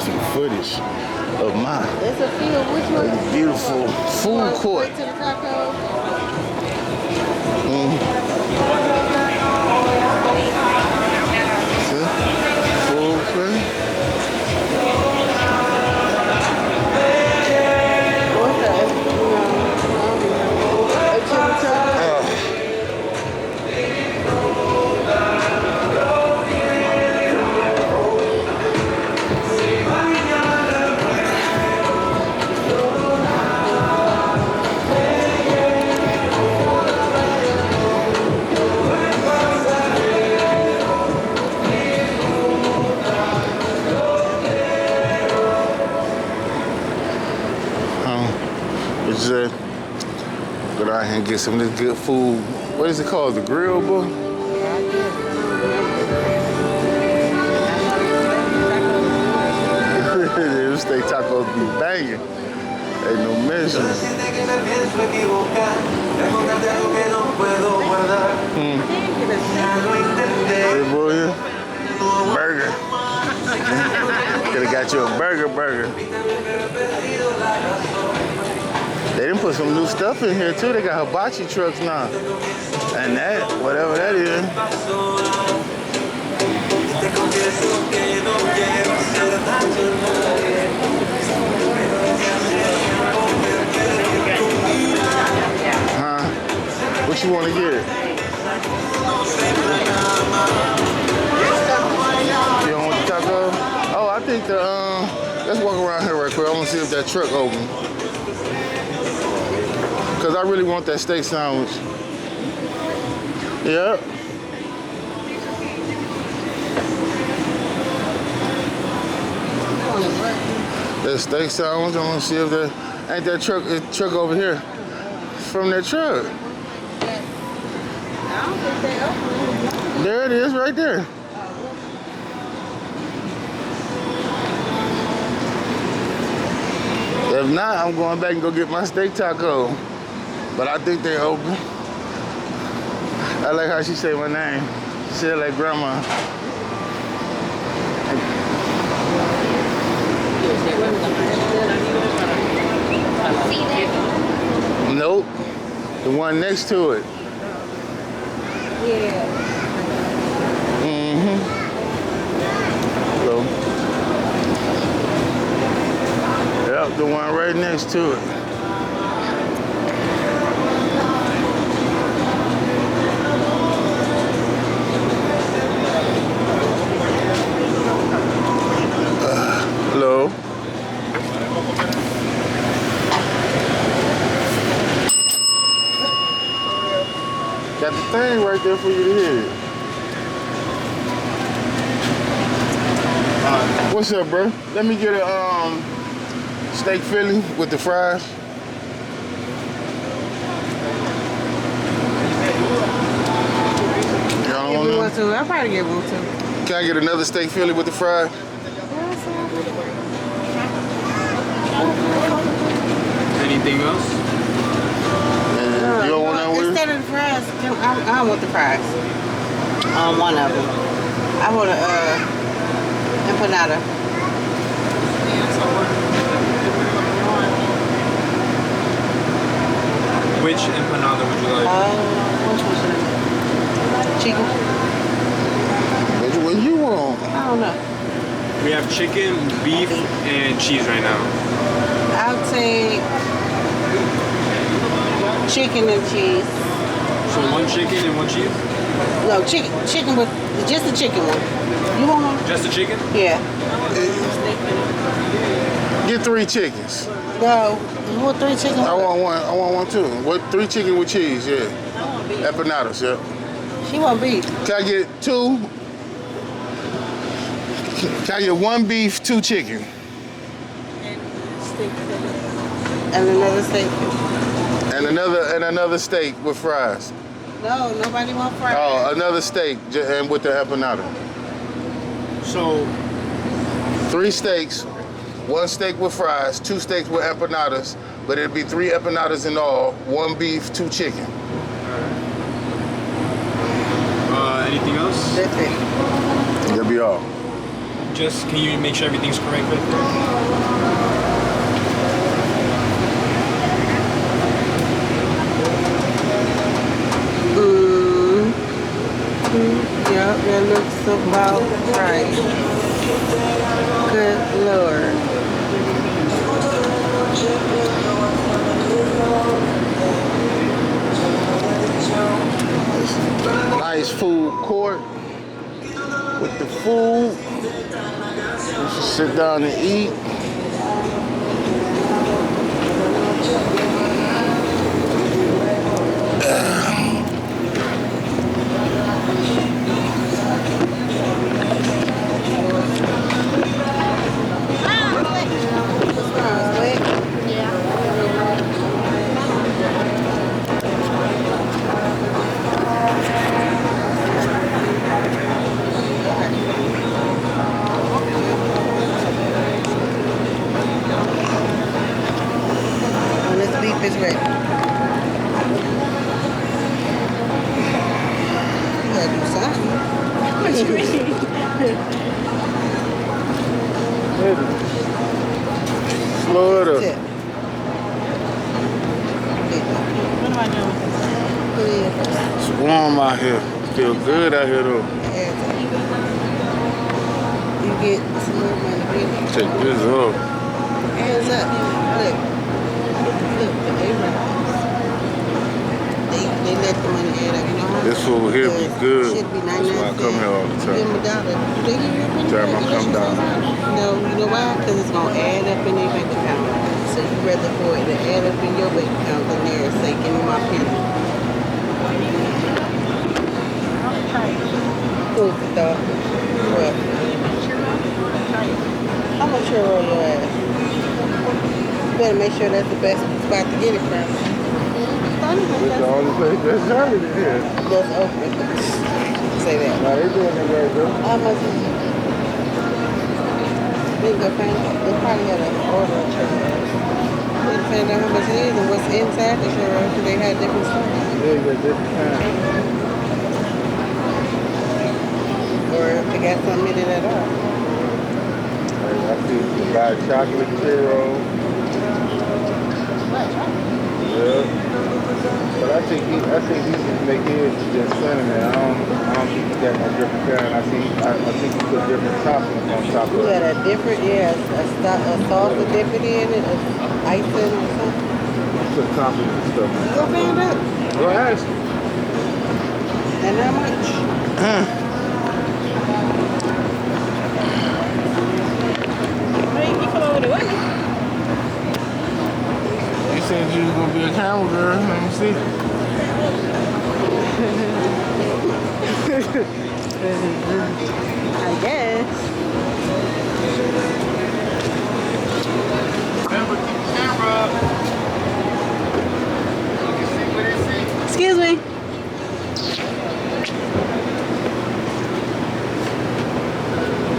some footage of my There's a few. Which one? beautiful food court. Straight to the taco. See? Food court. What's that? A chili taco. It's go down here and get some of this good food. What is it called? The grill, boy? Them steak tacos be banging. Ain't no measure. Hey, boy, burger. Could've got you a burger. They done put some new stuff in here too. They got hibachi trucks now. And that, whatever that is. Huh? What you want to get? You don't want the taco? Oh, I think let's walk around here right quick. I want to see if that truck open. Because I really want that steak sandwich. Yep. That steak sandwich, I want to see if that ain't that truck over here. From that truck. I don't think they open. There it is right there. If not, I'm going back and go get my steak taco. But I think they open. I like how she say my name. She said like grandma. Nope. The one next to it. Yeah. So, yep, the one right next to it. Hello. Got the thing right there for you to hit. What's up, bro? Let me get a steak Philly with the fries. Y'all If want we none? want to, I'll probably get one too. Can I get another steak Philly with the fries? Anything else? And you don't want none with it? Instead of the fries, I don't want the fries. One of them. I want a empanada. Which empanada would you like? Which one? Chicken? Which one you want? I don't know. We have chicken, beef, and cheese right now. I'll take chicken and cheese. So one chicken and one cheese? No, chicken with just the chicken one. You want one? Just the chicken? Yeah. Get 3 chickens. No, you want 3 chicken? I want one too. What 3 chicken with cheese? Yeah. Empanadas, yeah. She want beef. Can I get 2? Can I get 1 beef, 2 chicken? And another steak. And another steak with fries. No, nobody want fries. Oh, another steak and with the empanada. So 3 steaks, 1 steak with fries, 2 steaks with empanadas, but it'd be 3 empanadas in all, 1 beef, 2 chicken. anything else? That's it. That'll be all. Just can you make sure everything's correct real quick? Yep, that looks about right. Good Lord. Nice food court with the food. You should sit down and eat. When this beef is ready. You gotta do something. Slow it up. Tip. What am I doing? It's warm out here. Feel good out here though. You get some more money. Take this off. Hands up. Look. Look, the A-Rods. They let the money add up. You know how? This food here be good. Should be That's why I 99 come here all the cents. time. Give them $1. Do they give you a penny? Time I come down. No, you know why? Because it's going to add up in their bank account. So you rather for it to add up in your bank account than theirs. Say, give me my penny. Cool, dog. What? How much churro your ass? You better make sure that's the best spot to get it from. This is the only place that's serving it here. That's open. Say that. Now they doing it right though. How much is it? They go find out. They probably got an order of churros. They find out how much it is and what's inside the churro because they had different stuff. Yeah, you got different kinds. Or if they got something in it at all. Like, I see you buy chocolate churro. Yeah. But I think he just make his just cinnamon. I don't think he got no different kind. I think he put different toppings on top of You it. got a different, yeah, a sauce to dip it in it, icing or something. Put toppings and stuff. You go find out. Go ask him. And how much? Hey, you come over the way. You said you was gonna be a camera girl. Let me see. I guess. Remember, keep the camera up. You can see what it see. Excuse me.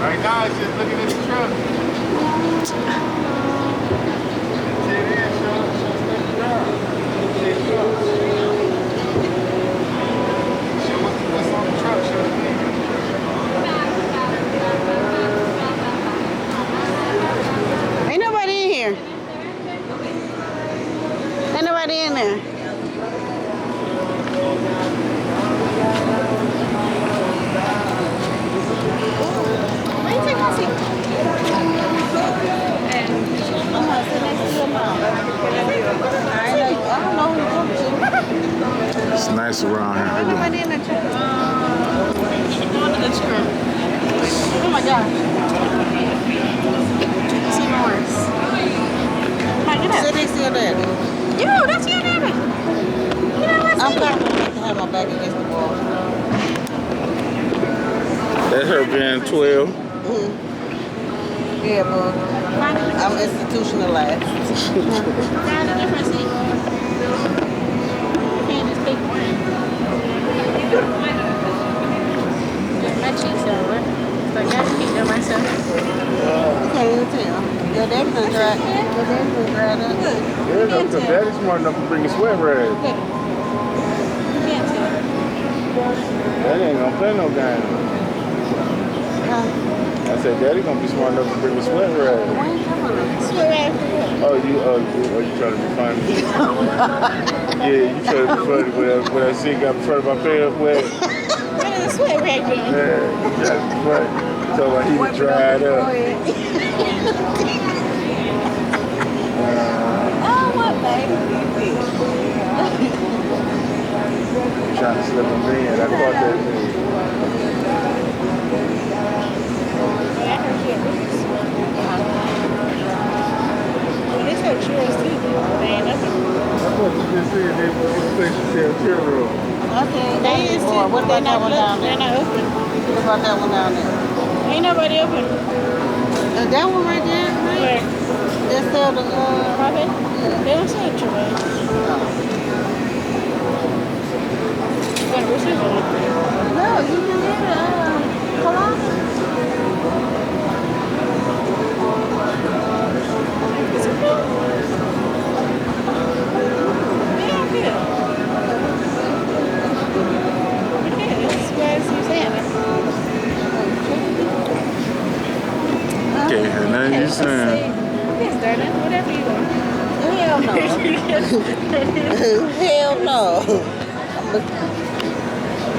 Right now, it's just looking at the truck. Sit in, show stuff around. Show what's on the truck, show the thing. Ain't nobody in here. Ain't nobody in there. Why you take my seat? I'm not sitting next to your mom. I don't know who you're talking to. It's nice around here. Ain't nobody in that chair. Go to the chair. Oh my God. It's even worse. Hi, get up. Sit next to your daddy. Yo, that's your daddy. I'm comfortable to have my back against the wall. That's her being 12. Yeah, bro. I'm institutionalized. Find a different seat. You can't just pick one. My cheeks are wet. So I gotta keep them myself. You can't even tell. Your daddy done dried. Your daddy done dried up. Yeah, no, because daddy's smart enough to bring a sweat rag. You can't tell. That ain't gonna play no game. How I said, Daddy gonna be smart enough to bring a sweat rag. Swear. Oh, you trying to be funny? Yeah, you trying to be funny when I see got in front of my pants wet. What is a sweat rag doing? Yeah, you trying to be funny. Told my he was dried up. Oh, what, baby? Trying to slip him in. I caught that thing. This her chairs too. They ain't nothing. I thought you just said they were in place to sell chair room. Okay. They is too. What about that one down there? They're not open. What about that one down there? Ain't nobody open. That one right there? Where? They sell the carpet? They don't sell chairs. Which is it? No, you can get Colossus. Is it good? Yeah, good. Okay, that's why it's Susanna. Okay, nothing you saying. Yes, darling. Whatever you want. Hell no. Hell no.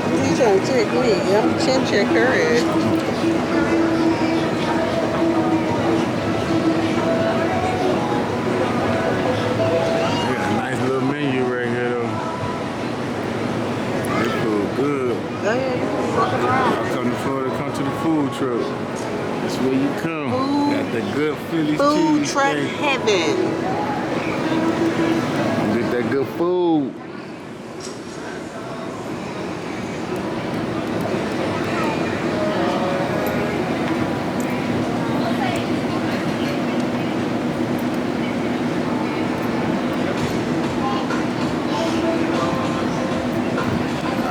You trying to check me? I'm chin check her ass. They got a nice little menu right here though. They food good. Oh yeah, you fucking around. Y'all come to Florida, come to the food truck. That's where you come. Food- Got the good Philly Food cheese truck steak. heaven. Get that good food.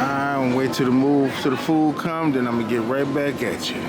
I'm wait till the food come, then I'm gonna get right back at you.